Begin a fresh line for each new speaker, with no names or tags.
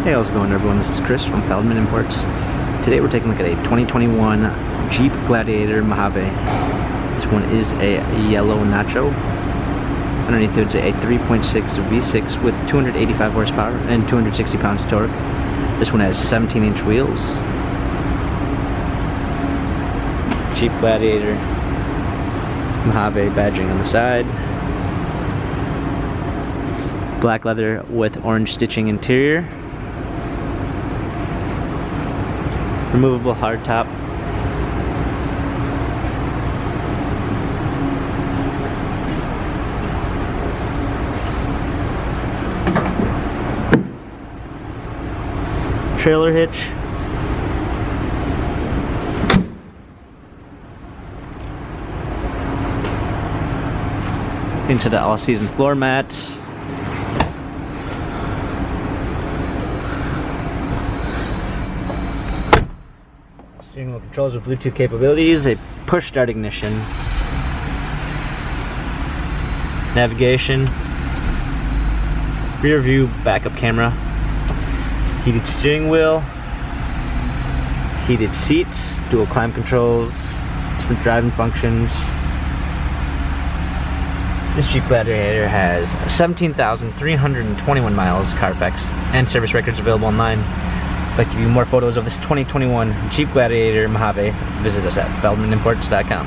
Hey, how's it going, everyone? This is Chris from Feldmann Imports. Today we're taking a look at a 2021 Jeep Gladiator Mojave. This one is a yellow nacho. Underneath it's a 3.6 V6 with 285 horsepower and 260 pounds torque. This one has 17-inch wheels. Jeep Gladiator Mojave badging on the side. Black leather with orange stitching interior. Removable hardtop. Trailer hitch. Into the all-season floor mats. Steering wheel controls with Bluetooth capabilities, a push start ignition, navigation, rear view backup camera, heated steering wheel, heated seats, dual climate controls, different driving functions. This Jeep Gladiator has 17,321 miles Carfax and service records available online. If you'd like to view more photos of this 2021 Jeep Gladiator Mojave, visit us at feldmanimports.com.